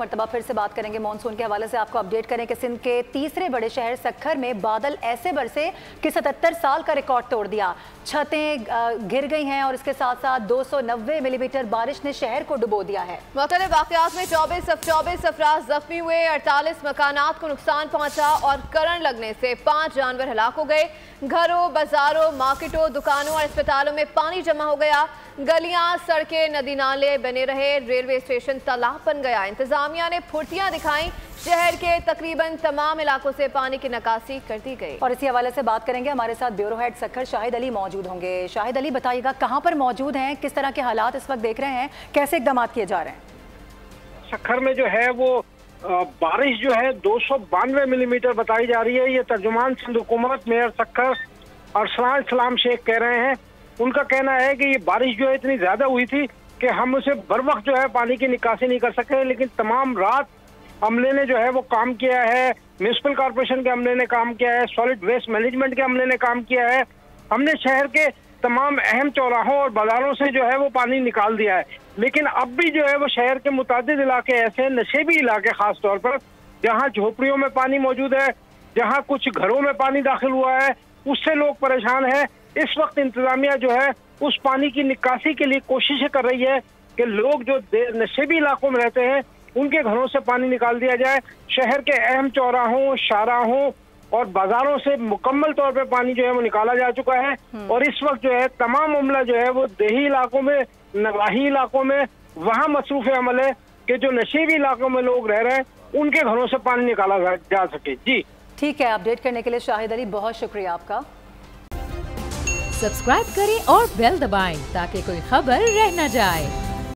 मरतबा फिर से बात करेंगे मॉनसून के हवाले से। आपको अपडेट करें कि सिंध के तीसरे बड़े शहर सक्खर में बादल ऐसे बरसे कि 77 साल का रिकॉर्ड तोड़ दिया। छतें गिर गई हैं और इसके साथ साथ 290 मिलीमीटर बारिश ने शहर को डुबो दिया है। मुख्तलिफ वाक़यात में 24 अफराद जख्मी हुए, 48 मकानात को नुकसान पहुंचा और करंट लगने से 5 जानवर हलाक हो गए। घरों, बाजारों, मार्केटों, दुकानों और अस्पतालों में पानी जमा हो गया। गलियां, सड़कें, नदी नाले बने रहे। रेलवे स्टेशन तालाब बन गया। इंतजामिया ने फुर्तियां दिखाई। शहर के तकरीबन तमाम इलाकों से पानी की निकासी कर दी गई। और इसी हवाले से बात करेंगे, हमारे साथ ब्यूरो हेड सक्खर शाहिद अली मौजूद होंगे। शाहिद अली, बताइएगा कहां पर मौजूद हैं, किस तरह के हालात इस वक्त देख रहे हैं, कैसे इकदाम किए जा रहे हैं? सक्खर में जो है वो बारिश जो है 292 मिलीमीटर बताई जा रही है। ये तर्जुमान सिंध हुकूमत मेयर सक्खर अरसलान इस्लाम शेख कह रहे हैं। उनका कहना है कि ये बारिश जो है इतनी ज्यादा हुई थी कि हम उसे बर वक्त जो है पानी की निकासी नहीं कर सके, लेकिन तमाम रात अमले ने जो है वो काम किया है। म्यूनिसिपल कॉर्पोरेशन के अमले ने काम किया है, सॉलिड वेस्ट मैनेजमेंट के अमले ने काम किया है। हमने शहर के तमाम अहम चौराहों और बाजारों से जो है वो पानी निकाल दिया है, लेकिन अब भी जो है वो शहर के मुतादिद इलाके ऐसे हैं, नशेबी इलाके खास तौर पर, जहाँ झोपड़ियों में पानी मौजूद है, जहाँ कुछ घरों में पानी दाखिल हुआ है, उससे लोग परेशान हैं। इस वक्त इंतजामिया जो है उस पानी की निकासी के लिए कोशिशें कर रही है कि लोग जो नशेबी इलाकों में रहते हैं उनके घरों से पानी निकाल दिया जाए। शहर के अहम चौराहों, शाहराहों और बाजारों से मुकम्मल तौर पे पानी जो है वो निकाला जा चुका है। और इस वक्त जो है तमाम अमला जो है वो देही इलाकों में, नवाही इलाकों में वहाँ मसरूफ अमल है कि जो नशेबी इलाकों में लोग रह रहे हैं उनके घरों से पानी निकाला जा सके। जी ठीक है, अपडेट करने के लिए शाहिद अली बहुत शुक्रिया आपका। सब्सक्राइब करें और बेल दबाएं ताकि कोई खबर रह न जाए।